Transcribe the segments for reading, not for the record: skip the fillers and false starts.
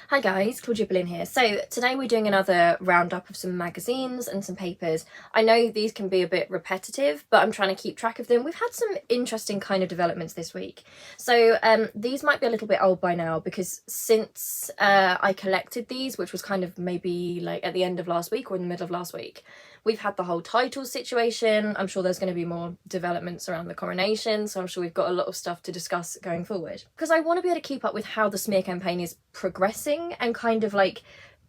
Hi guys, Claudia Boleyn here. So today we're doing another roundup of some magazines and some papers. I know these can be a bit repetitive, but I'm trying to keep track of them. We've had some interesting kind of developments this week. So these might be a little bit old by now because since I collected these, which was kind of maybe like at the end of last week or in the middle of last week, we've had the whole title situation. I'm sure there's going to be more developments around the coronation, so I'm sure we've got a lot of stuff to discuss going forward. Because I want to be able to keep up with how the smear campaign is progressing and kind of like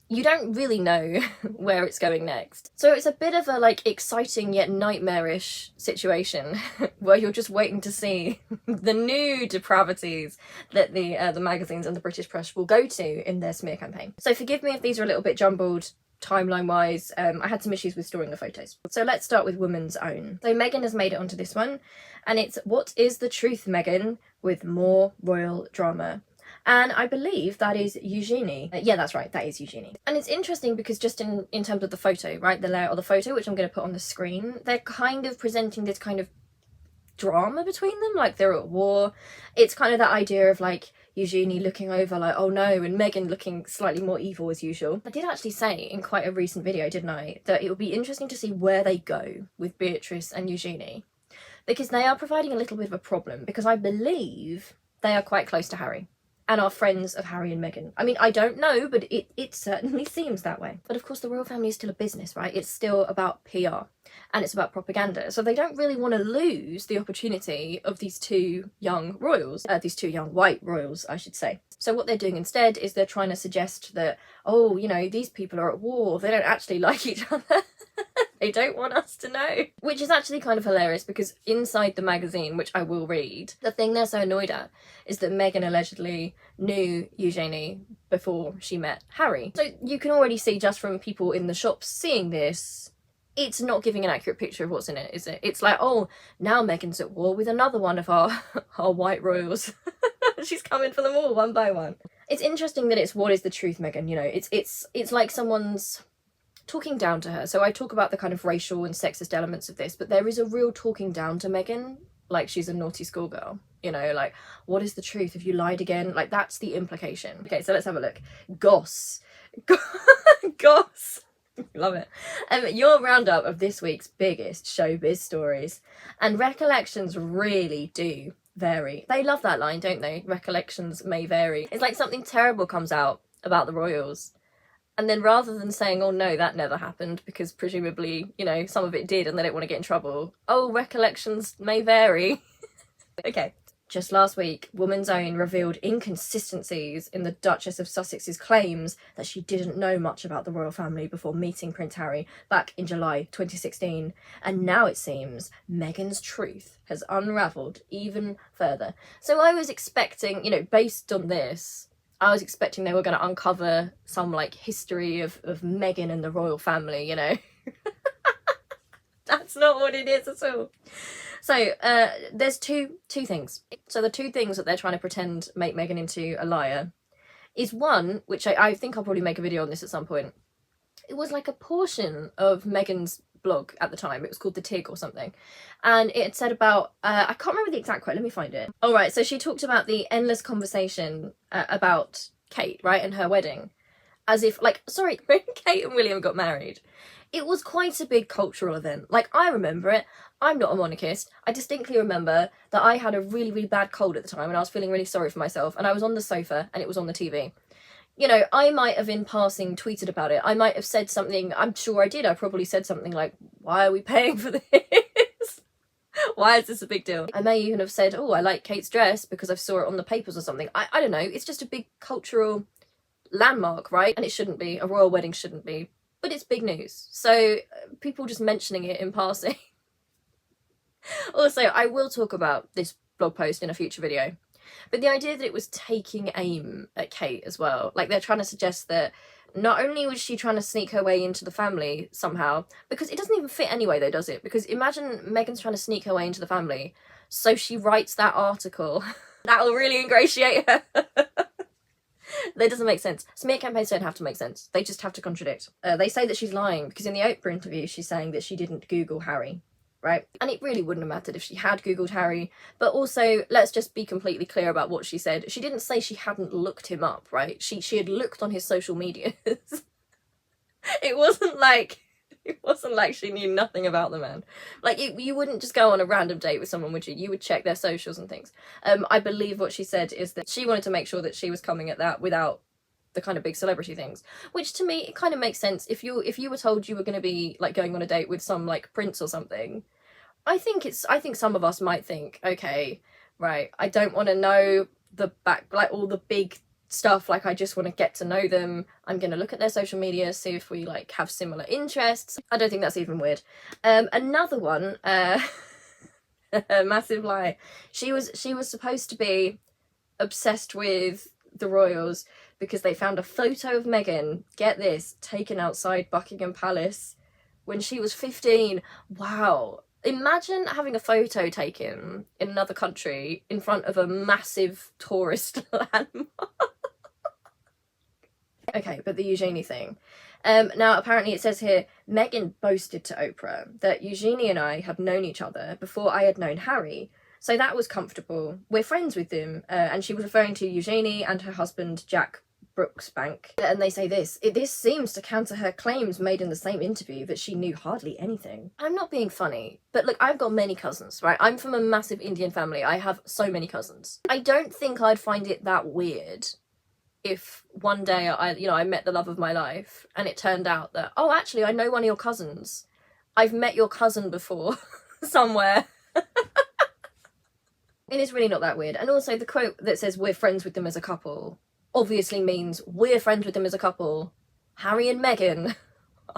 you don't really know where it's going next. So it's a bit of a like exciting yet nightmarish situation where you're just waiting to see the new depravities that the magazines and the British press will go to in their smear campaign. So forgive me if these are a little bit jumbled timeline wise. I had some issues with storing the photos. So let's start with Woman's Own. So Meghan has made it onto this one, and it's "What is the Truth, Meghan?" with more royal drama. And I believe that is Eugenie. Yeah, that's right, that is Eugenie. And it's interesting because just in terms of the photo, right, the layout of the photo, which I'm going to put on the screen, they're kind of presenting this kind of drama between them, like they're at war. It's kind of that idea of like Eugenie looking over like, oh no, and Meghan looking slightly more evil as usual. I did actually say in quite a recent video, didn't I, that it would be interesting to see where they go with Beatrice and Eugenie, because they are providing a little bit of a problem, because I believe they are quite close to Harry and are friends of Harry and Meghan. I mean, I don't know, but it certainly seems that way. But of course, the royal family is still a business, right? It's still about PR and it's about propaganda. So they don't really want to lose the opportunity of these two young royals, these two young white royals, I should say. So what they're doing instead is they're trying to suggest that, oh, you know, these people are at war. They don't actually like each other. They don't want us to know. Which is actually kind of hilarious, because inside the magazine, which I will read, the thing they're so annoyed at is that Meghan allegedly knew Eugenie before she met Harry. So you can already see just from people in the shops seeing this, it's not giving an accurate picture of what's in it, is it? It's like, oh, now Meghan's at war with another one of our white royals. She's coming for them all one by one. It's interesting that it's "What is the truth, Meghan?" You know, it's like someone's talking down to her. So I talk about the kind of racial and sexist elements of this, but there is a real talking down to Meghan, like she's a naughty schoolgirl, you know, like, what is the truth? Have you lied again? Like, that's the implication. Okay, so let's have a look. Goss. Goss. Love it. Your roundup of this week's biggest showbiz stories. And recollections really do vary. They love that line, don't they? Recollections may vary. It's like something terrible comes out about the royals, and then rather than saying, oh no, that never happened, because presumably, you know, some of it did and they don't want to get in trouble, oh, recollections may vary. Okay. Just last week, Woman's Own revealed inconsistencies in the Duchess of Sussex's claims that she didn't know much about the royal family before meeting Prince Harry back in July 2016. And now it seems Meghan's truth has unravelled even further. So I was expecting, you know, based on this, I was expecting they were going to uncover some like history of Meghan and the royal family, you know. That's not what it is at all. So there's two things. So the two things that they're trying to pretend make Meghan into a liar is one, which I think I'll probably make a video on this at some point. It was like a portion of Meghan's blog at the time. It was called The Tig or something, and it had said about I can't remember the exact quote, let me find it. All right, so she talked about the endless conversation about Kate, right, and her wedding, as if like, sorry, when Kate and William got married, it was quite a big cultural event. Like, I remember it. I'm not a monarchist. I distinctly remember that I had a really, really bad cold at the time and I was feeling really sorry for myself, and I was on the sofa and it was on the TV. You know, I might have in passing tweeted about it. I might have said something, I'm sure I did. I probably said something like, why are we paying for this? Why is this a big deal? I may even have said, oh, I like Kate's dress because I saw it on the papers or something. I don't know. It's just a big cultural landmark, right? And it shouldn't be. A royal wedding shouldn't be. But it's big news. So people just mentioning it in passing. Also, I will talk about this blog post in a future video. But the idea that it was taking aim at Kate as well, like they're trying to suggest that not only was she trying to sneak her way into the family somehow, because it doesn't even fit anyway though, does it? Because imagine Meghan's trying to sneak her way into the family, so she writes that article. That'll really ingratiate her. That doesn't make sense. Smear campaigns don't have to make sense. They just have to contradict. They say that she's lying because in the Oprah interview she's saying that she didn't Google Harry. right? And it really wouldn't have mattered if she had Googled Harry, but also let's just be completely clear about what she said. She didn't say she hadn't looked him up, right? She had looked on his social medias. It wasn't like she knew nothing about the man. Like, you wouldn't just go on a random date with someone, would you? You would check their socials and things. I believe what she said is that she wanted to make sure that she was coming at that without the kind of big celebrity things, which to me, it kind of makes sense. If you were told you were going to be like going on a date with some like prince or something, I think some of us might think, okay, right, I don't want to know the back, like all the big stuff, like I just want to get to know them. I'm going to look at their social media, see if we like have similar interests. I don't think that's even weird. Another one, a massive lie. She was supposed to be obsessed with the royals because they found a photo of Meghan, get this, taken outside Buckingham Palace when she was 15. Wow. Imagine having a photo taken in another country in front of a massive tourist landmark. Okay, but the Eugenie thing. Now, apparently it says here, Meghan boasted to Oprah that Eugenie and I had known each other before I had known Harry. So that was comfortable. We're friends with them. And she was referring to Eugenie and her husband, Jack Brooksbank. And they say this seems to counter her claims made in the same interview that she knew hardly anything. I'm not being funny, but look, I've got many cousins, right? I'm from a massive Indian family. I have so many cousins. I don't think I'd find it that weird if one day I met the love of my life and it turned out that, oh, actually, I know one of your cousins. I've met your cousin before somewhere. It is really not that weird. And also the quote that says we're friends with them as a couple obviously means we're friends with them as a couple. Harry and Meghan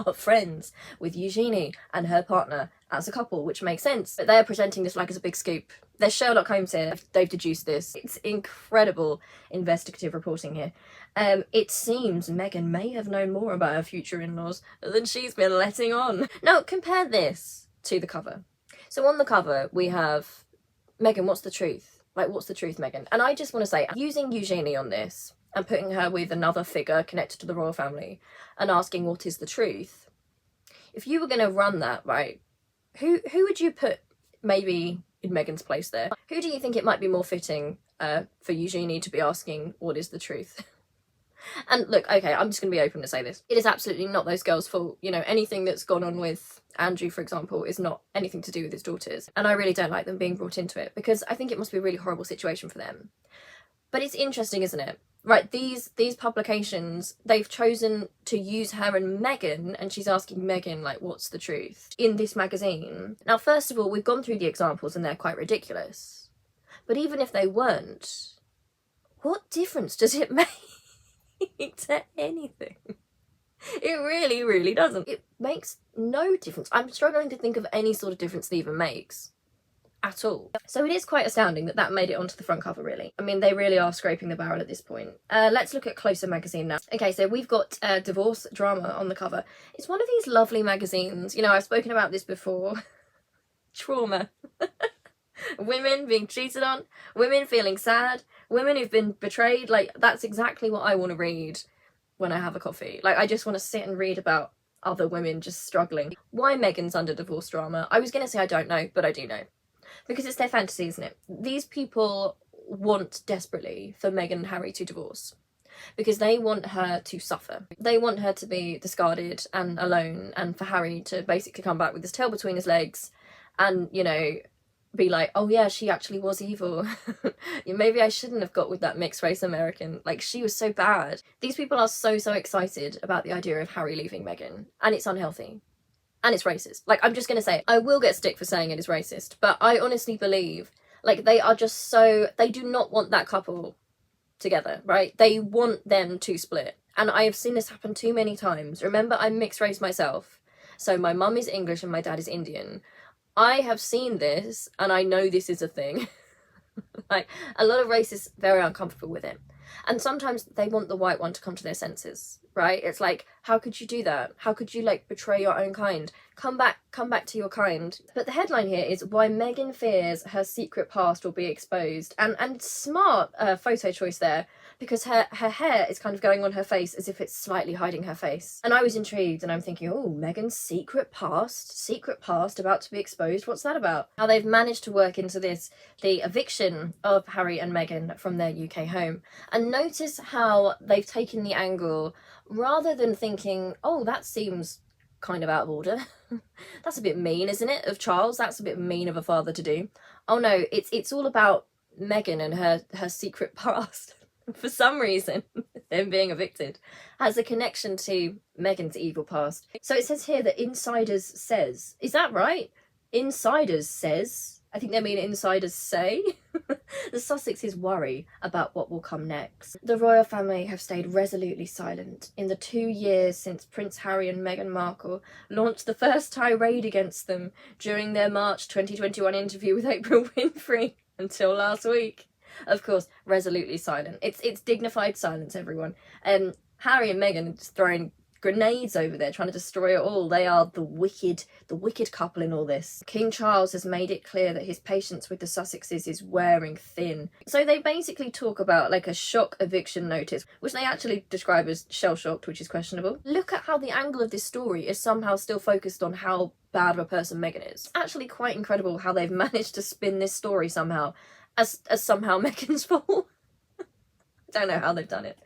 are friends with Eugenie and her partner as a couple, which makes sense. But they're presenting this like as a big scoop. There's Sherlock Holmes here. They've deduced this. It's incredible investigative reporting here. It seems Meghan may have known more about her future in-laws than she's been letting on. Now, compare this to the cover. So on the cover, we have Meghan, what's the truth? Like, what's the truth, Meghan? And I just want to say, using Eugenie on this and putting her with another figure connected to the royal family and asking what is the truth, if you were going to run that, right, who would you put maybe in Meghan's place there? Who do you think it might be more fitting for Eugenie to be asking what is the truth? And look, okay, I'm just going to be open to say this. It is absolutely not those girls' fault. You know, anything that's gone on with Andrew, for example, is not anything to do with his daughters. And I really don't like them being brought into it because I think it must be a really horrible situation for them. But it's interesting, isn't it? Right, these publications, they've chosen to use her and Meghan, and she's asking Meghan, like, what's the truth in this magazine? Now, first of all, we've gone through the examples and they're quite ridiculous. But even if they weren't, what difference does it make to anything? It really, really doesn't. It makes no difference. I'm struggling to think of any sort of difference it even makes. At all. So it is quite astounding that that made it onto the front cover, really. I mean, they really are scraping the barrel at this point. Let's look at Closer magazine now. Okay, so we've got divorce drama on the cover. It's one of these lovely magazines. You know, I've spoken about this before. Trauma. Women being cheated on, women feeling sad, women who've been betrayed. Like, that's exactly what I want to read when I have a coffee. Like, I just want to sit and read about other women just struggling. Why Meghan's under divorce drama? I was going to say I don't know, but I do know. Because it's their fantasy, isn't it? These people want desperately for Meghan and Harry to divorce. Because they want her to suffer. They want her to be discarded and alone, and for Harry to basically come back with his tail between his legs and, you know, be like, oh yeah, she actually was evil. Maybe I shouldn't have got with that mixed race American. Like, she was so bad. These people are so excited about the idea of Harry leaving Meghan, and it's unhealthy. And it's racist. Like, I'm just going to say, I will get stick for saying it is racist, but I honestly believe, like, they are just so, they do not want that couple together, right? They want them to split. And I have seen this happen too many times. Remember, I'm mixed race myself. So my mum is English and my dad is Indian. I have seen this, and I know this is a thing. Like, a lot of racists very uncomfortable with it. And sometimes they want the white one to come to their senses, right? It's like, how could you do that? How could you like betray your own kind? Come back to your kind. But the headline here is why Meghan fears her secret past will be exposed. And smart photo choice there, because her hair is kind of going on her face as if it's slightly hiding her face. And I was intrigued, and I'm thinking, oh, Meghan's secret past about to be exposed. What's that about? How they've managed to work into this the eviction of Harry and Meghan from their UK home. And notice how they've taken the angle, rather than thinking, oh, that seems kind of out of order. That's a bit mean, isn't it, of Charles? That's a bit mean of a father to do. Oh no, it's all about Meghan and her secret past. For some reason, them being evicted has a connection to Meghan's evil past. So it says here that insiders says. Is that right? Insiders says. I think they mean insiders say. The Sussexes worry about what will come next. The royal family have stayed resolutely silent in the 2 years since Prince Harry and Meghan Markle launched the first tirade against them during their March 2021 interview with Oprah Winfrey until last week. Of course, resolutely silent. It's dignified silence, everyone. Harry and Meghan are just throwing grenades over there, trying to destroy it all. They are the wicked couple in all this. King Charles has made it clear that his patience with the Sussexes is wearing thin. So they basically talk about like a shock eviction notice, which they actually describe as shell-shocked, which is questionable. Look at how the angle of this story is somehow still focused on how bad of a person Meghan is. Actually quite incredible how they've managed to spin this story somehow as somehow Meghan's fault. Don't know how they've done it.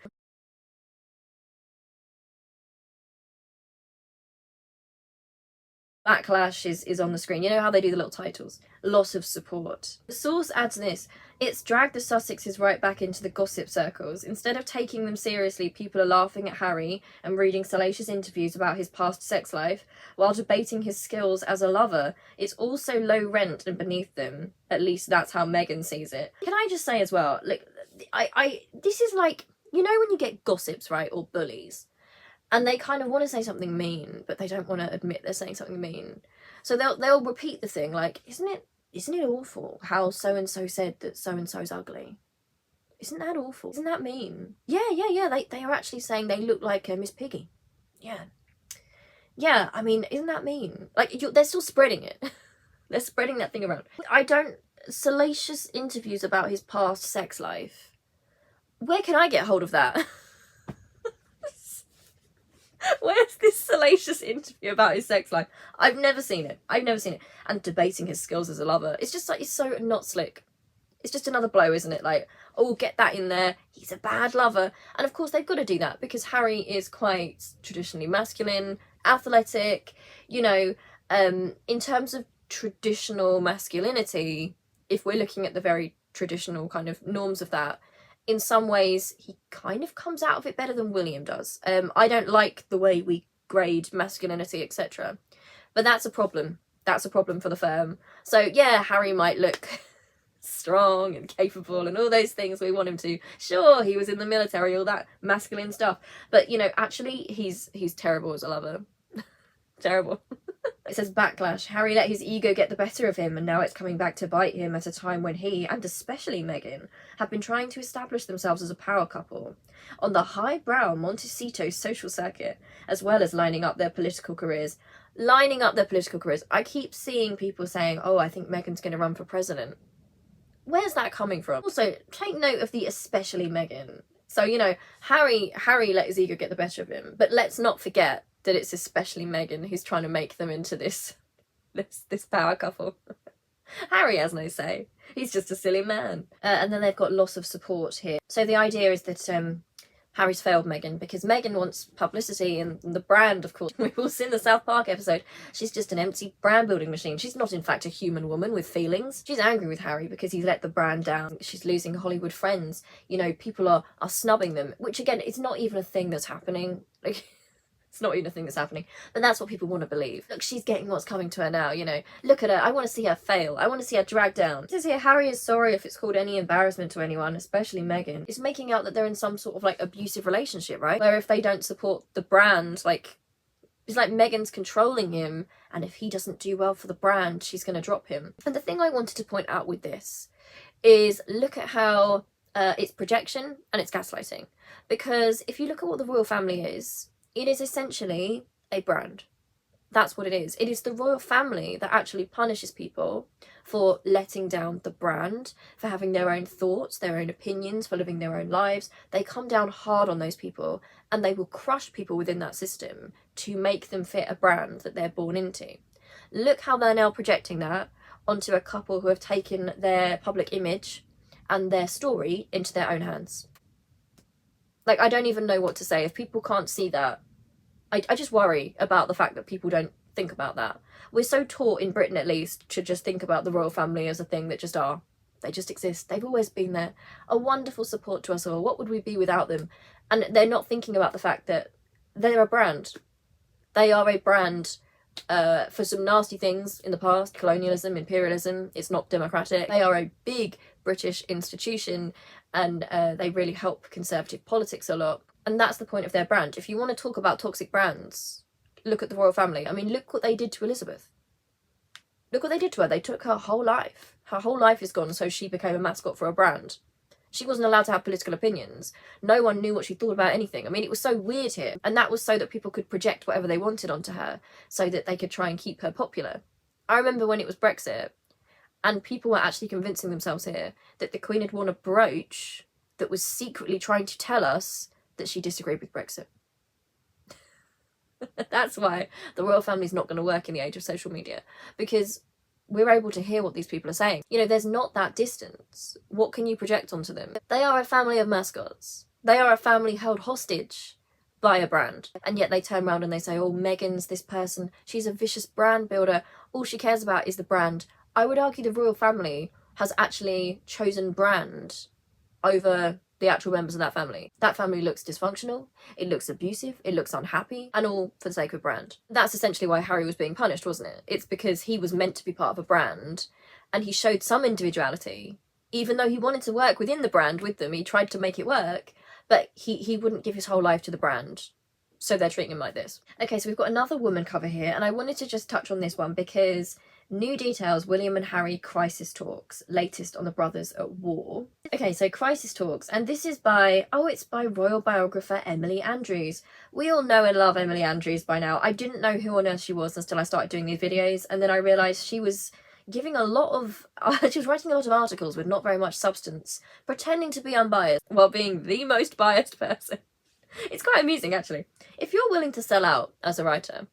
Backlash is on the screen. You know how they do the little titles? Loss of support. The source adds this. It's dragged the Sussexes right back into the gossip circles. Instead of taking them seriously, people are laughing at Harry and reading salacious interviews about his past sex life, while debating his skills as a lover. It's also low rent and beneath them. At least that's how Meghan sees it. Can I just say as well, like, this is like, you know when you get gossips, right, or bullies? And they kind of want to say something mean, but they don't want to admit they're saying something mean. So they'll repeat the thing like, isn't it awful how so-and-so said that so-and-so's ugly? Isn't that awful? Isn't that mean? Yeah, they are actually saying they look like Miss Piggy. Yeah, I mean, isn't that mean? Like, they're still spreading it. They're spreading that thing around. Salacious interviews about his past sex life. Where can I get hold of that? Where's this salacious interview about his sex life? I've never seen it. And debating his skills as a lover. It's just like, it's so not slick. It's just another blow, isn't it? Like, oh, get that in there. He's a bad lover. And of course they've got to do that because Harry is quite traditionally masculine, athletic, you know, in terms of traditional masculinity, if we're looking at the very traditional kind of norms of that, in some ways, he kind of comes out of it better than William does. I don't like the way we grade masculinity, etc. But that's a problem. That's a problem for the firm. So yeah, Harry might look strong and capable and all those things we want him to. Sure, he was in the military, all that masculine stuff. But, you know, actually, he's terrible as a lover. Terrible. It says backlash. Harry let his ego get the better of him, and now it's coming back to bite him at a time when he, and especially Meghan, have been trying to establish themselves as a power couple on the highbrow Montecito social circuit, as well as lining up their political careers. I keep seeing people saying, oh, I think Meghan's going to run for president. Where's that coming from? Also, take note of the especially Meghan. So, you know, Harry let his ego get the better of him, but let's not forget that it's especially Meghan who's trying to make them into this power couple. Harry has no say. He's just a silly man. And then they've got loss of support here. So the idea is that Harry's failed Meghan because Meghan wants publicity and the brand, of course. We've all seen the South Park episode. She's just an empty brand building machine. She's not, in fact, a human woman with feelings. She's angry with Harry because he's let the brand down. She's losing Hollywood friends. You know, people are snubbing them, which, again, it's not even a thing that's happening. Like, it's not even a thing that's happening, but that's what people want to believe. Look, she's getting what's coming to her now, you know. Look at her. I want to see her fail. I want to see her dragged down. It says here, Harry is sorry if it's called any embarrassment to anyone, especially Meghan. It's making out that they're in some sort of, like, abusive relationship, right? Where if they don't support the brand, like, it's like Meghan's controlling him, and if he doesn't do well for the brand, she's going to drop him. And the thing I wanted to point out with this is look at how It's projection and it's gaslighting. Because if you look at what the royal family is, it is essentially a brand. That's what it is. It is the royal family that actually punishes people for letting down the brand, for having their own thoughts, their own opinions, for living their own lives. They come down hard on those people, and they will crush people within that system to make them fit a brand that they're born into. Look how they're now projecting that onto a couple who have taken their public image and their story into their own hands. Like, I don't even know what to say. If people can't see that, I just worry about the fact that people don't think about that. We're so taught in Britain, at least, to just think about the royal family as a thing that just are. They just exist. They've always been there. A wonderful support to us all. What would we be without them? And they're not thinking about the fact that they're a brand. They are a brand for some nasty things in the past. Colonialism, imperialism. It's not democratic. They are a big British institution, and they really help conservative politics a lot. And that's the point of their brand. If you want to talk about toxic brands, look at the royal family. I mean, look what they did to Elizabeth. Look what they did to her. They took her whole life. Her whole life is gone, so she became a mascot for a brand. She wasn't allowed to have political opinions. No one knew what she thought about anything. I mean, it was so weird here. And that was so that people could project whatever they wanted onto her, so that they could try and keep her popular. I remember when it was Brexit, and people were actually convincing themselves here that the Queen had worn a brooch that was secretly trying to tell us that she disagreed with Brexit. That's why the royal family is not going to work in the age of social media, because we're able to hear what these people are saying. You know, there's not that distance. What can you project onto them? They are a family of mascots. They are a family held hostage by a brand. And yet they turn around and they say, oh, Meghan's this person. She's a vicious brand builder. All she cares about is the brand. I would argue the royal family has actually chosen brand over the actual members of that family. That family looks dysfunctional, it looks abusive, it looks unhappy, and all for the sake of brand. That's essentially why Harry was being punished, wasn't it? It's because he was meant to be part of a brand, and he showed some individuality. Even though he wanted to work within the brand with them, he tried to make it work, but he wouldn't give his whole life to the brand. So they're treating him like this. Okay, so we've got another woman cover here, and I wanted to just touch on this one because new details, William and Harry crisis talks, latest on the brothers at war. Okay, so crisis talks, and this is by, it's by royal biographer Emily Andrews. We all know and love Emily Andrews by now. I didn't know who on earth she was until I started doing these videos, and then I realised she was giving a lot of, she was writing a lot of articles with not very much substance, pretending to be unbiased while being the most biased person. It's quite amusing, actually. If you're willing to sell out as a writer,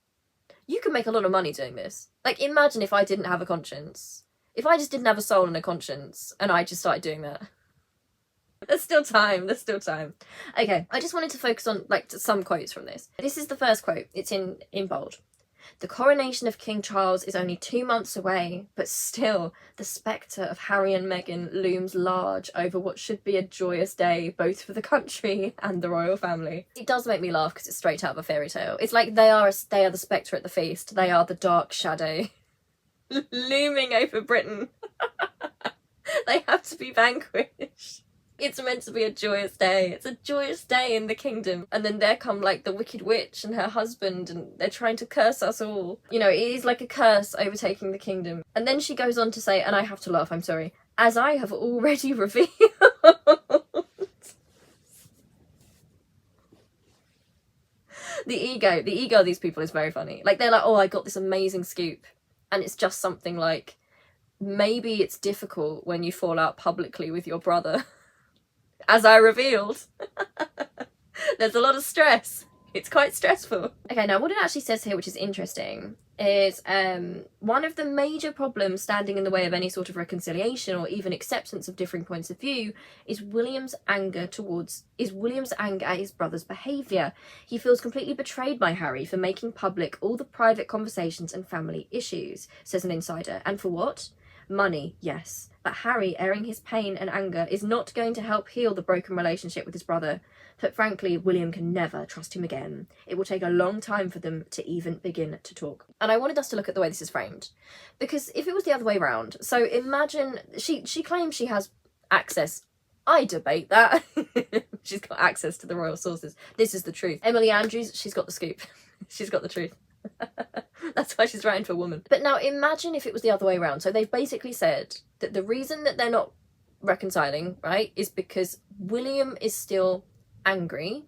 you can make a lot of money doing this. Like, imagine if I didn't have a conscience. If I just didn't have a soul and a conscience, and I just started doing that. There's still time, there's still time. Okay, I just wanted to focus on, like, some quotes from this. This is the first quote. It's in bold. The coronation of King Charles is only 2 months away, but still, the spectre of Harry and Meghan looms large over what should be a joyous day, both for the country and the royal family. It does make me laugh because it's straight out of a fairy tale. It's like they are the spectre at the feast. They are the dark shadow looming over Britain. They have to be vanquished. It's meant to be a joyous day. It's a joyous day in the kingdom. And then there come, like, the Wicked Witch and her husband, and they're trying to curse us all. You know, it is like a curse overtaking the kingdom. And then she goes on to say, and I have to laugh, I'm sorry, as I have already revealed. The ego of these people is very funny. Like, they're like, oh, I got this amazing scoop. And it's just something like, maybe it's difficult when you fall out publicly with your brother. As I revealed. There's a lot of stress. It's quite stressful. Okay, now what it actually says here, which is interesting, is one of the major problems standing in the way of any sort of reconciliation or even acceptance of differing points of view is William's anger at his brother's behaviour. He feels completely betrayed by Harry for making public all the private conversations and family issues, says an insider. And for what? Money, yes. But Harry, airing his pain and anger, is not going to help heal the broken relationship with his brother. But frankly, William can never trust him again. It will take a long time for them to even begin to talk. And I wanted us to look at the way this is framed. Because if it was the other way around, so imagine, she claims she has access. I debate that. She's got access to the royal sources. This is the truth. Emily Andrews, she's got the scoop. She's got the truth. That's why she's writing for a woman. But now imagine if it was the other way around. So they've basically said that the reason that they're not reconciling, right, is because William is still angry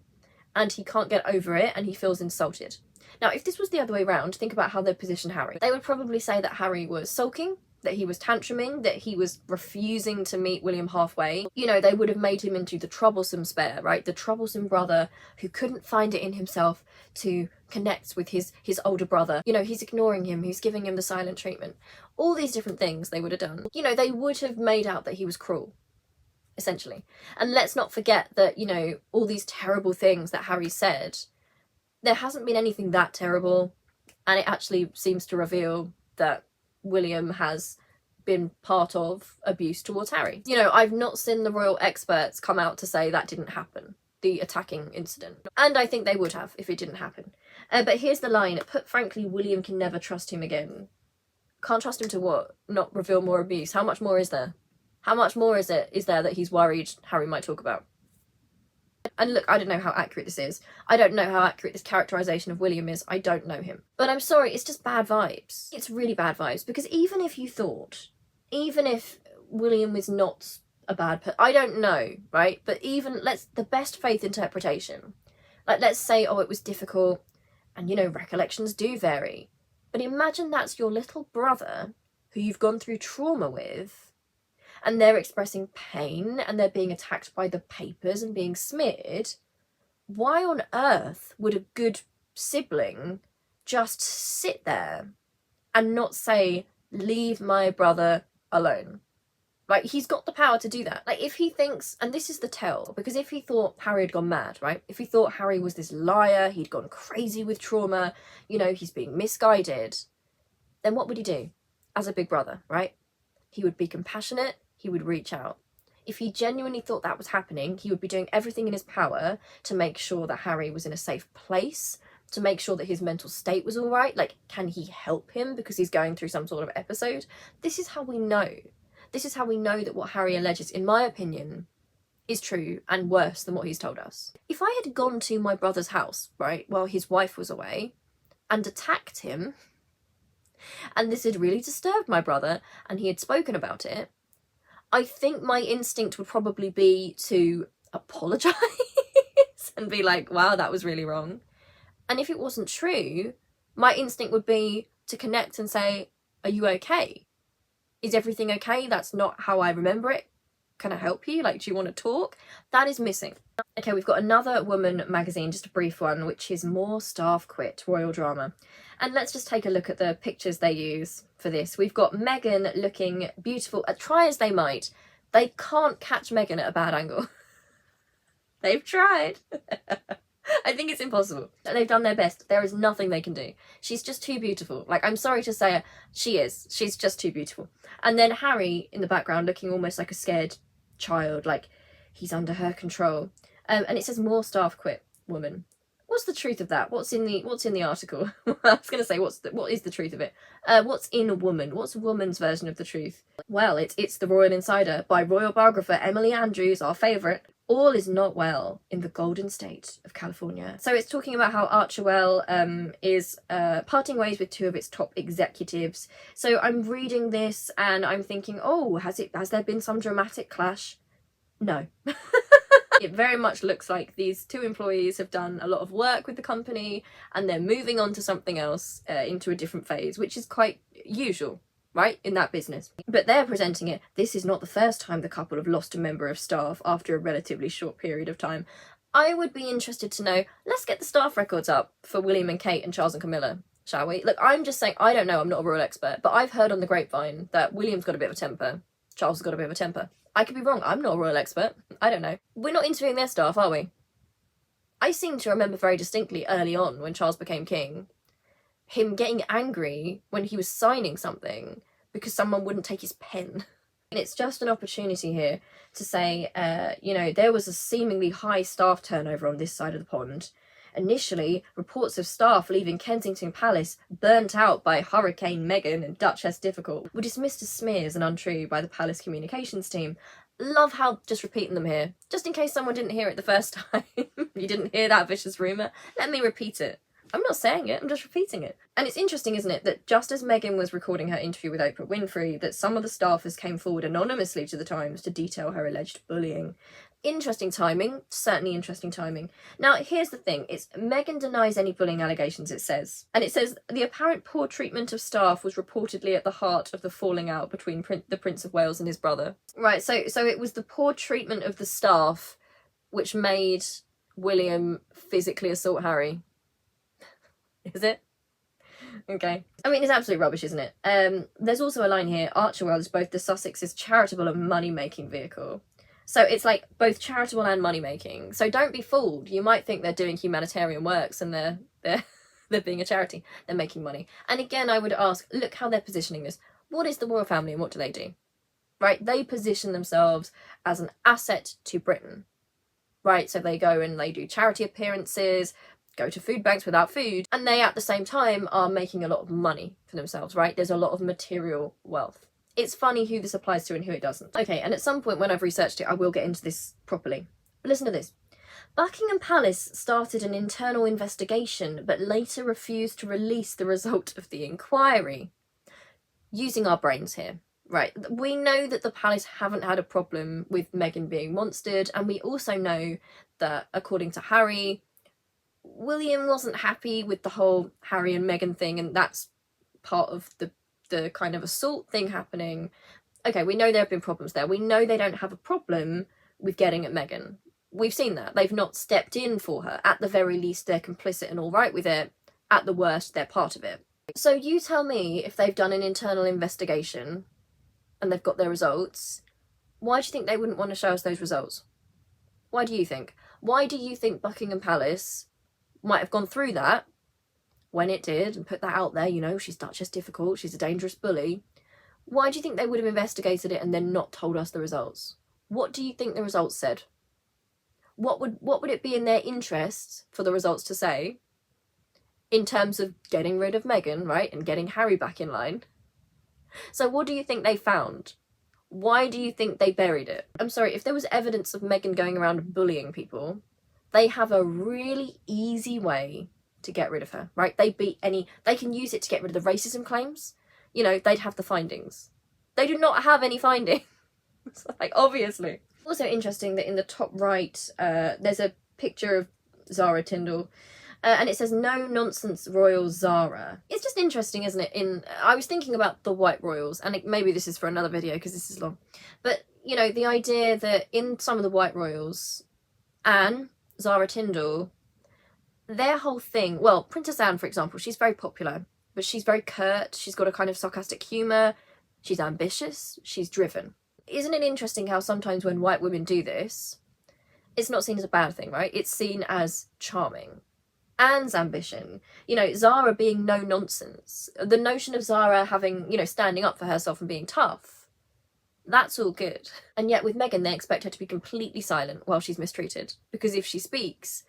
and he can't get over it and he feels insulted. Now, if this was the other way around, think about how they'd position Harry. They would probably say that Harry was sulking, that he was tantruming, that he was refusing to meet William halfway. You know, they would have made him into the troublesome spare, right? The troublesome brother who couldn't find it in himself to connect with his older brother. You know, he's ignoring him, he's giving him the silent treatment. All these different things they would have done. You know, they would have made out that he was cruel, essentially. And let's not forget that, you know, all these terrible things that Harry said, there hasn't been anything that terrible, and it actually seems to reveal that William has been part of abuse towards Harry. You know, I've not seen the royal experts come out to say that didn't happen, the attacking incident. And I think they would have if it didn't happen. But here's the line, put frankly, William can never trust him again. Can't trust him to what? Not reveal more abuse. How much more is there? How much more is there that he's worried Harry might talk about? And look, I don't know how accurate this is. I don't know how accurate this characterisation of William is. I don't know him. But I'm sorry, it's just bad vibes. It's really bad vibes, because even if William is not a bad person, I don't know, right? But even, the best faith interpretation, like, let's say, oh, it was difficult, and, you know, recollections do vary. But imagine that's your little brother who you've gone through trauma with, and they're expressing pain and they're being attacked by the papers and being smeared. Why on earth would a good sibling just sit there and not say, leave my brother alone? Like, he's got the power to do that. Like, if he thinks, and this is the tell, because if he thought Harry had gone mad, right? If he thought Harry was this liar, he'd gone crazy with trauma, you know, he's being misguided, then what would he do as a big brother, right? He would be compassionate, he would reach out. If he genuinely thought that was happening, he would be doing everything in his power to make sure that Harry was in a safe place, to make sure that his mental state was all right. Like, can he help him because he's going through some sort of episode? This is how we know. This is how we know that what Harry alleges, in my opinion, is true and worse than what he's told us. If I had gone to my brother's house, right, while his wife was away, and attacked him, and this had really disturbed my brother, and he had spoken about it, I think my instinct would probably be to apologise and be like, wow, that was really wrong. And if it wasn't true, my instinct would be to connect and say, are you okay? Is everything okay? That's not how I remember it. Can I help you? Like, do you want to talk? That is missing. Okay, we've got another woman magazine, just a brief one, which is More Staff Quit, Royal Drama. And let's just take a look at the pictures they use for this. We've got Meghan looking beautiful. Try as they might, they can't catch Meghan at a bad angle. They've tried. I think it's impossible. They've done their best. There is nothing they can do. She's just too beautiful. Like, I'm sorry to say it, she is. She's just too beautiful. And then Harry in the background looking almost like a scared child, like he's under her control. And it says More Staff Quit, woman. What's the truth of that? What's in the article? I was going to say, what is the truth of it? What's in a woman? What's a woman's version of the truth? Well, it's the Royal Insider by royal biographer Emily Andrews, our favourite. All is not well in the Golden State of California. So it's talking about how Archewell is parting ways with two of its top executives. So I'm reading this and I'm thinking, oh, has there been some dramatic clash? No. It very much looks like these two employees have done a lot of work with the company and they're moving on to something else, into a different phase, which is quite usual, right, in that business. But they're presenting it, this is not the first time the couple have lost a member of staff after a relatively short period of time. I would be interested to know, let's get the staff records up for William and Kate and Charles and Camilla, shall we? Look, I'm just saying, I don't know, I'm not a royal expert, but I've heard on the grapevine that William's got a bit of a temper, Charles has got a bit of a temper. I could be wrong, I'm not a royal expert, I don't know. We're not interviewing their staff, are we? I seem to remember very distinctly early on when Charles became king, him getting angry when he was signing something because someone wouldn't take his pen. And it's just an opportunity here to say, you know, there was a seemingly high staff turnover on this side of the pond. Initially, reports of staff leaving Kensington Palace, burnt out by Hurricane Meghan and Duchess Difficult, were dismissed as smears and untrue by the Palace communications team. Love how just repeating them here, just in case someone didn't hear it the first time. You didn't hear that vicious rumour, let me repeat it. I'm not saying it, I'm just repeating it. And it's interesting, isn't it, that just as Meghan was recording her interview with Oprah Winfrey, that some of the staffers came forward anonymously to the Times to detail her alleged bullying. Interesting timing, certainly interesting timing. Now, here's the thing, it's Meghan denies any bullying allegations, it says. And it says, the apparent poor treatment of staff was reportedly at the heart of the falling out between the Prince of Wales and his brother. Right, so it was the poor treatment of the staff which made William physically assault Harry. Is it? Okay. I mean, it's absolute rubbish, isn't it? There's also a line here, Archerwell is both the Sussex's charitable and money-making vehicle. So it's like both charitable and money-making. So don't be fooled. You might think they're doing humanitarian works and they're being a charity. They're making money. And again, I would ask, look how they're positioning this. What is the royal family and what do? Right? They position themselves as an asset to Britain. Right? So they go and they do charity appearances, go to food banks without food, and they at the same time are making a lot of money for themselves, right? There's a lot of material wealth. It's funny who this applies to and who it doesn't. Okay, and at some point when I've researched it, I will get into this properly. But listen to this. Buckingham Palace started an internal investigation, but later refused to release the result of the inquiry. Using our brains here. Right, we know that the palace haven't had a problem with Meghan being monstered, and we also know that, according to Harry, William wasn't happy with the whole Harry and Meghan thing, and that's part of the kind of assault thing happening. Okay, we know there have been problems there. We know they don't have a problem with getting at Meghan. We've seen that. They've not stepped in for her. At the very least, they're complicit and all right with it. At the worst, they're part of it. So you tell me, if they've done an internal investigation and they've got their results, why do you think they wouldn't want to show us those results? Why do you think? Why do you think Buckingham Palace might have gone through that when it did and put that out there, you know, she's Duchess difficult, she's a dangerous bully? Why do you think they would have investigated it and then not told us the results? What do you think the results said? What would it be in their interest for the results to say in terms of getting rid of Meghan, right, and getting Harry back in line? So what do you think they found? Why do you think they buried it? I'm sorry, if there was evidence of Meghan going around bullying people, they have a really easy way to get rid of her, right? They can use it to get rid of the racism claims. You know, they'd have the findings. They do not have any findings. Like, obviously. Also interesting that in the top right, there's a picture of Zara Tindall, and it says, no nonsense royal Zara. It's just interesting, isn't it? I was thinking about the white royals, and maybe this is for another video because this is long, but, you know, the idea that in some of the white royals, Anne, Zara Tindall, their whole thing, well, Princess Anne, for example, she's very popular, but she's very curt, she's got a kind of sarcastic humour, she's ambitious, she's driven. Isn't it interesting how sometimes when white women do this, it's not seen as a bad thing, right? It's seen as charming. Anne's ambition, you know, Zara being no nonsense, the notion of Zara having, you know, standing up for herself and being tough, that's all good. And yet with Meghan, they expect her to be completely silent while she's mistreated, because if she speaks,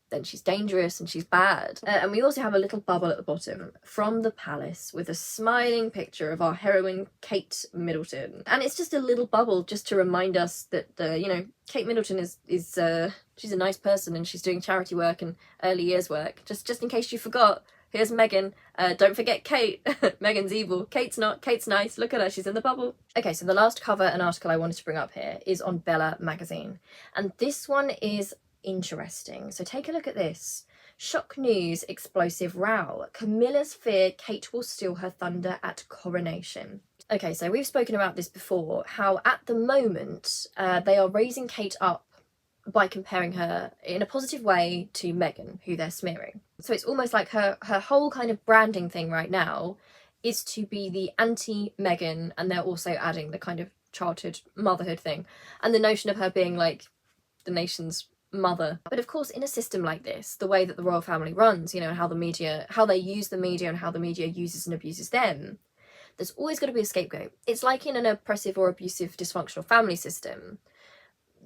then she's dangerous and she's bad. And we also have a little bubble at the bottom from the palace with a smiling picture of our heroine, Kate Middleton. And it's just a little bubble just to remind us that, you know, Kate Middleton is she's a nice person and she's doing charity work and early years work. Just in case you forgot, here's Meghan. Don't forget Kate. Meghan's evil. Kate's not. Kate's nice. Look at her. She's in the bubble. Okay, so the last cover and article I wanted to bring up here is on Bella magazine. And this one is interesting. So take a look at this. Shock news, explosive row. Camilla's fear Kate will steal her thunder at coronation. Okay, so we've spoken about this before, how at the moment they are raising Kate up by comparing her in a positive way to Meghan, who they're smearing. So it's almost like her whole kind of branding thing right now is to be the anti-Meghan, and they're also adding the kind of childhood motherhood thing and the notion of her being like the nation's mother. But of course, in a system like this, the way that the royal family runs, you know, how they use the media and how the media uses and abuses them, there's always got to be a scapegoat. It's like in an oppressive or abusive dysfunctional family system,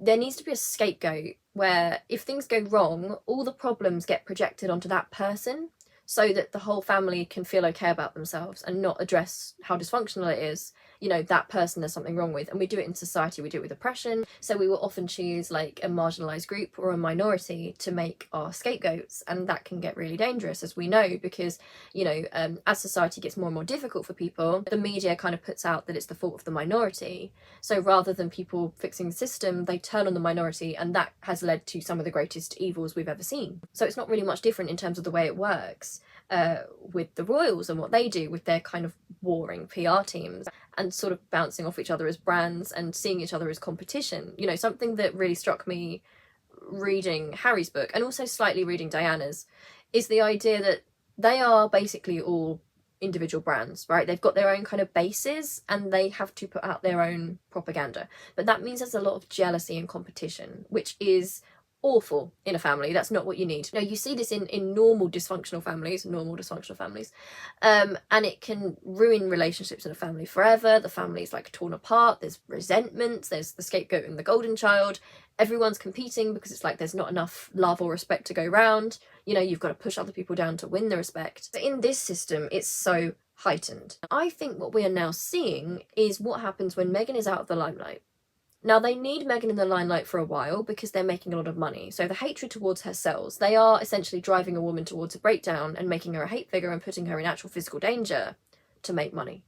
there needs to be a scapegoat where if things go wrong, all the problems get projected onto that person so that the whole family can feel okay about themselves and not address how dysfunctional it is. you know, that person there's something wrong with. And we do it in society, we do it with oppression. So we will often choose like a marginalized group or a minority to make our scapegoats, and that can get really dangerous, as we know, because, you know, as society gets more and more difficult for people, the media kind of puts out that it's the fault of the minority. So rather than people fixing the system, they turn on the minority, and that has led to some of the greatest evils we've ever seen. So it's not really much different in terms of the way it works with the royals and what they do with their kind of warring PR teams and sort of bouncing off each other as brands and seeing each other as competition. You know, something that really struck me reading Harry's book, and also slightly reading Diana's, is the idea that they are basically all individual brands, right? They've got their own kind of bases and they have to put out their own propaganda. But that means there's a lot of jealousy and competition, which is awful in a family. That's not what you need. Now, you see this in normal dysfunctional families, and it can ruin relationships in a family forever. The family's like torn apart, there's resentments, there's the scapegoat and the golden child. Everyone's competing because it's like there's not enough love or respect to go round. You know, you've got to push other people down to win the respect. But in this system, it's so heightened. I think what we are now seeing is what happens when Meghan is out of the limelight. Now, they need Meghan in the limelight for a while because they're making a lot of money. So the hatred towards her sells. They are essentially driving a woman towards a breakdown and making her a hate figure and putting her in actual physical danger to make money.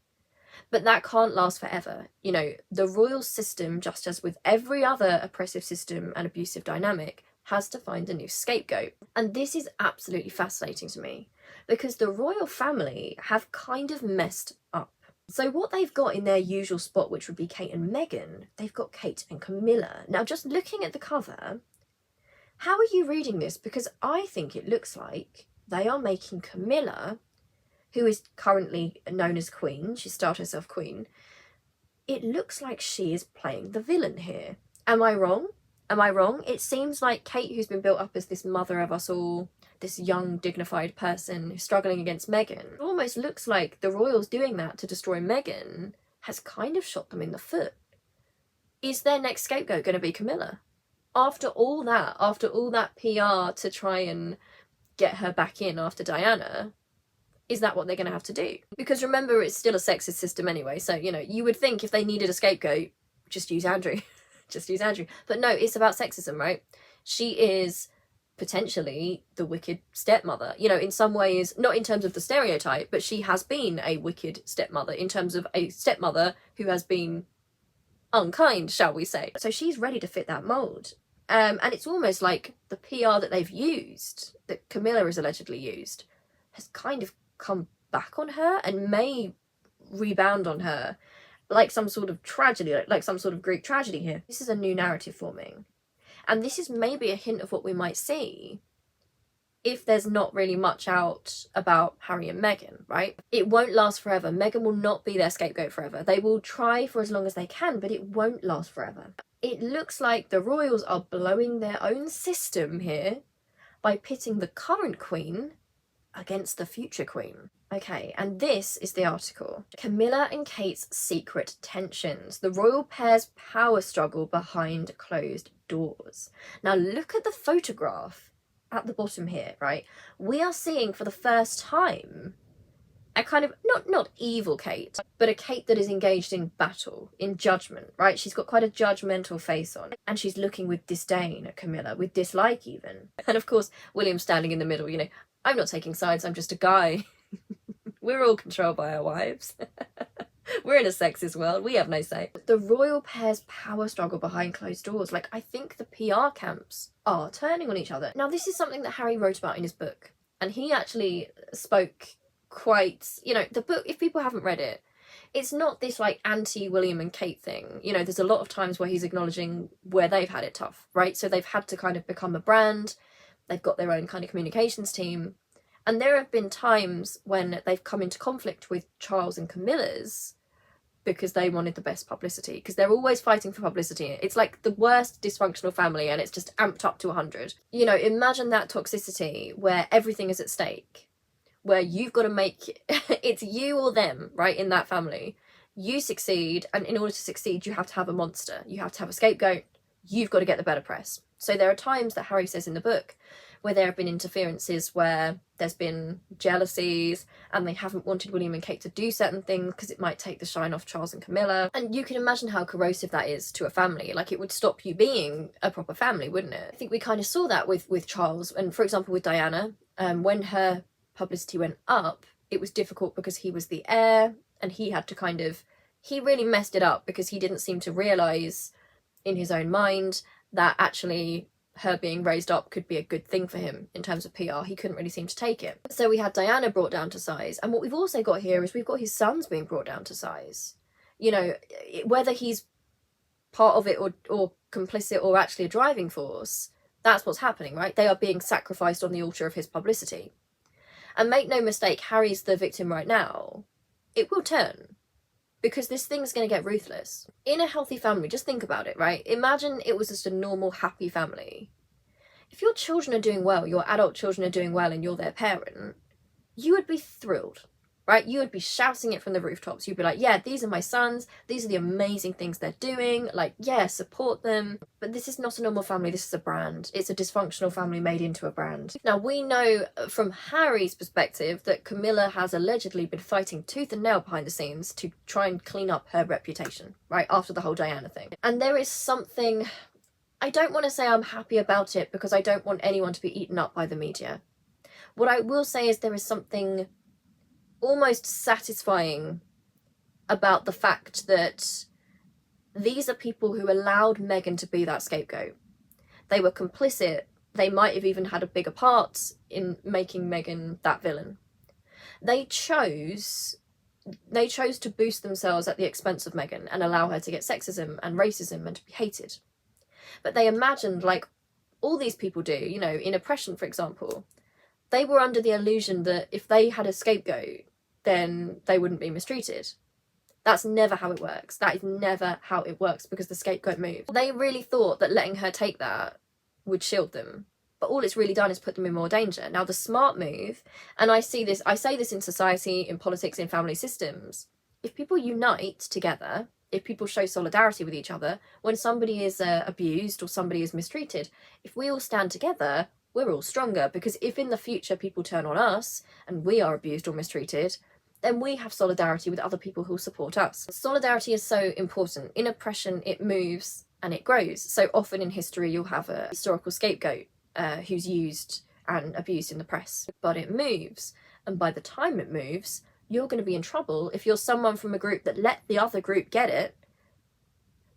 But that can't last forever. You know, the royal system, just as with every other oppressive system and abusive dynamic, has to find a new scapegoat. And this is absolutely fascinating to me because the royal family have kind of messed up. So what they've got in their usual spot, which would be Kate and Meghan, they've got Kate and Camilla. Now, just looking at the cover, how are you reading this? Because I think it looks like they are making Camilla, who is currently known as Queen, she styled herself Queen, it looks like she is playing the villain here. Am I wrong? Am I wrong? It seems like Kate, who's been built up as this mother of us all, this young, dignified person who's struggling against Meghan, it almost looks like the royals doing that to destroy Meghan has kind of shot them in the foot. Is their next scapegoat going to be Camilla? After all that PR to try and get her back in after Diana, is that what they're going to have to do? Because remember, it's still a sexist system anyway, so, you know, you would think if they needed a scapegoat, just use Andrew. Just use Andrew. But no, it's about sexism, right? She is potentially the wicked stepmother, you know, in some ways, not in terms of the stereotype, but she has been a wicked stepmother in terms of a stepmother who has been unkind, shall we say. So she's ready to fit that mold. And it's almost like the PR that they've used, that Camilla has allegedly used, has kind of come back on her and may rebound on her like some sort of tragedy, like some sort of Greek tragedy here. This is a new narrative forming. And this is maybe a hint of what we might see if there's not really much out about Harry and Meghan, right? It won't last forever. Meghan will not be their scapegoat forever. They will try for as long as they can, but it won't last forever. It looks like the royals are blowing their own system here by pitting the current queen against the future queen. Okay, and this is the article. Camilla and Kate's secret tensions. The royal pair's power struggle behind closed doors. Now look at the photograph at the bottom here, right? We are seeing for the first time a kind of, not evil Kate, but a Kate that is engaged in battle, in judgment, right? She's got quite a judgmental face on, and she's looking with disdain at Camilla, with dislike even. And of course, William standing in the middle, you know, I'm not taking sides, I'm just a guy. We're all controlled by our wives. We're in a sexist world, we have no say. The royal pair's power struggle behind closed doors. Like, I think the PR camps are turning on each other. Now, this is something that Harry wrote about in his book, and he actually spoke quite, you know, the book, if people haven't read it, it's not this like anti-William and Kate thing. You know, there's a lot of times where he's acknowledging where they've had it tough, right? So they've had to kind of become a brand, they've got their own kind of communications team, and there have been times when they've come into conflict with Charles and Camilla's because they wanted the best publicity, because they're always fighting for publicity. It's like the worst dysfunctional family, and it's just amped up to 100. You know, imagine that toxicity where everything is at stake, where you've got to make it's you or them, right, in that family. You succeed, and in order to succeed, you have to have a monster. You have to have a scapegoat. You've got to get the better press. So there are times that Harry says in the book where there have been interferences where there's been jealousies and they haven't wanted William and Kate to do certain things because it might take the shine off Charles and Camilla. And you can imagine how corrosive that is to a family. Like, it would stop you being a proper family, wouldn't it? I think we kind of saw that with Charles, and for example with Diana, when her publicity went up, it was difficult because he was the heir and he had to he really messed it up because he didn't seem to realise in his own mind that actually her being raised up could be a good thing for him in terms of PR. He couldn't really seem to take it. So we had Diana brought down to size, and what we've also got here is we've got his sons being brought down to size. You know, whether he's part of it or complicit or actually a driving force, that's what's happening, right? They are being sacrificed on the altar of his publicity. And make no mistake, Harry's the victim right now. It will turn, because this thing's going to get ruthless. In a healthy family, just think about it, right? Imagine it was just a normal, happy family. If your children are doing well, your adult children are doing well, and you're their parent, you would be thrilled, right? You would be shouting it from the rooftops. You'd be like, yeah, these are my sons. These are the amazing things they're doing. Like, yeah, support them. But this is not a normal family. This is a brand. It's a dysfunctional family made into a brand. Now, we know from Harry's perspective that Camilla has allegedly been fighting tooth and nail behind the scenes to try and clean up her reputation, right? After the whole Diana thing. And there is something, I don't want to say I'm happy about it because I don't want anyone to be eaten up by the media. What I will say is there is something almost satisfying about the fact that these are people who allowed Meghan to be that scapegoat. They were complicit. They might have even had a bigger part in making Meghan that villain. They chose to boost themselves at the expense of Meghan and allow her to get sexism and racism and to be hated. But they imagined, like all these people do, you know, in oppression, for example, they were under the illusion that if they had a scapegoat, then they wouldn't be mistreated. That's never how it works. That is never how it works, because the scapegoat moves. They really thought that letting her take that would shield them. But all it's really done is put them in more danger. Now, the smart move, and I say this in society, in politics, in family systems, if people unite together, if people show solidarity with each other, when somebody is abused or somebody is mistreated, if we all stand together, we're all stronger. Because if in the future people turn on us and we are abused or mistreated, then we have solidarity with other people who support us. Solidarity is so important. In oppression, it moves and it grows. So often in history, you'll have a historical scapegoat who's used and abused in the press. But it moves. And by the time it moves, you're going to be in trouble if you're someone from a group that let the other group get it.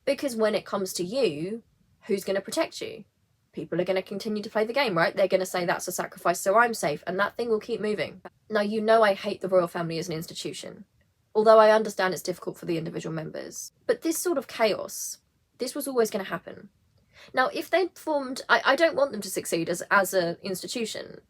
Because when it comes to you, who's going to protect you? People are going to continue to play the game, right? They're going to say that's a sacrifice, so I'm safe, and that thing will keep moving. Now, you know I hate the royal family as an institution, although I understand it's difficult for the individual members. But this sort of chaos, this was always going to happen. Now, if they'd formed, I don't want them to succeed as an institution,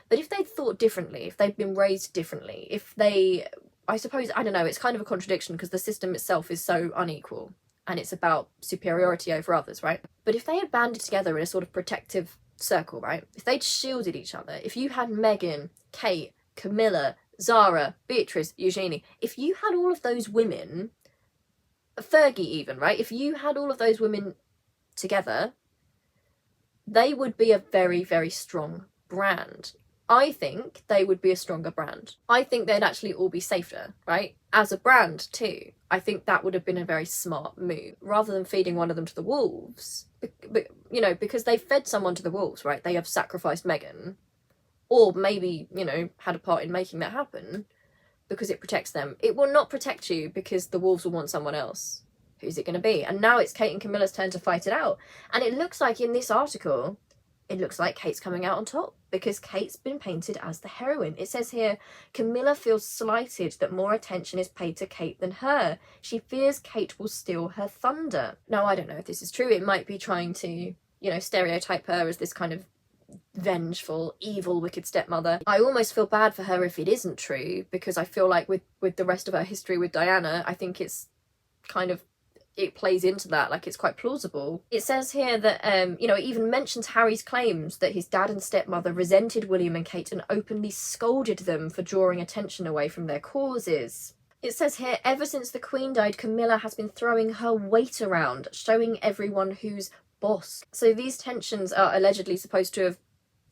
but if they'd thought differently, if they'd been raised differently, if they, I suppose, I don't know, it's kind of a contradiction because the system itself is so unequal. And it's about superiority over others, right? But if they had banded together in a sort of protective circle, right? If they'd shielded each other, if you had Meghan, Kate, Camilla, Zara, Beatrice, Eugenie, if you had all of those women, Fergie even, right? If you had all of those women together, they would be a very, very strong brand. I think they would be a stronger brand. I think they'd actually all be safer, right? As a brand too. I think that would have been a very smart move, rather than feeding one of them to the wolves. But you know, because they fed someone to the wolves, right? They have sacrificed Meghan, or maybe, you know, had a part in making that happen because it protects them. It will not protect you because the wolves will want someone else. Who's it going to be? And now it's Kate and Camilla's turn to fight it out. And it looks like in this article, it looks like Kate's coming out on top, because Kate's been painted as the heroine. It says here, Camilla feels slighted that more attention is paid to Kate than her. She fears Kate will steal her thunder. Now, I don't know if this is true. It might be trying to, you know, stereotype her as this kind of vengeful, evil, wicked stepmother. I almost feel bad for her if it isn't true, because I feel like with the rest of her history with Diana, I think it's kind of, it plays into that, like it's quite plausible. It says here that, you know, it even mentions Harry's claims that his dad and stepmother resented William and Kate and openly scolded them for drawing attention away from their causes. It says here, ever since the Queen died, Camilla has been throwing her weight around, showing everyone who's boss. So these tensions are allegedly supposed to have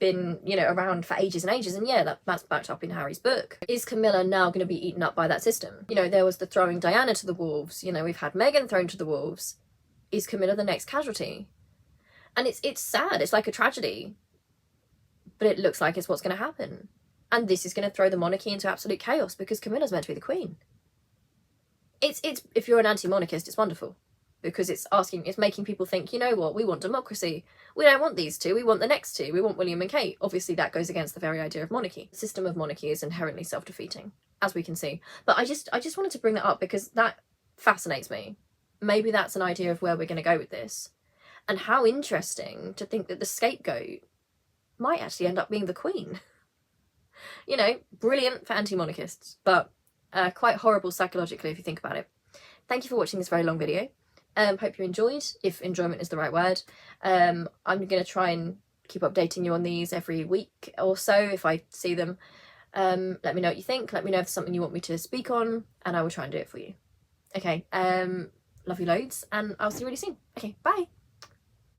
been, you know, around for ages and ages, and yeah, that's backed up in Harry's book. Is Camilla now going to be eaten up by that system? You know, there was the throwing Diana to the wolves, you know, we've had Meghan thrown to the wolves. Is Camilla the next casualty? And it's sad, it's like a tragedy, but it looks like it's what's going to happen. And this is going to throw the monarchy into absolute chaos because Camilla's meant to be the queen. It's if you're an anti-monarchist, it's wonderful, because it's making people think, you know what, we want democracy. We don't want these two, we want the next two. We want William and Kate. Obviously that goes against the very idea of monarchy. The system of monarchy is inherently self-defeating, as we can see. But I just wanted to bring that up because that fascinates me. Maybe that's an idea of where we're going to go with this. And how interesting to think that the scapegoat might actually end up being the queen. You know, brilliant for anti-monarchists, but quite horrible psychologically if you think about it. Thank you for watching this very long video. Hope you enjoyed, if enjoyment is the right word. I'm going to try and keep updating you on these every week or so if I see them. Let me know what you think. Let me know if there's something you want me to speak on, and I will try and do it for you. Okay, love you loads, and I'll see you really soon. Okay, bye.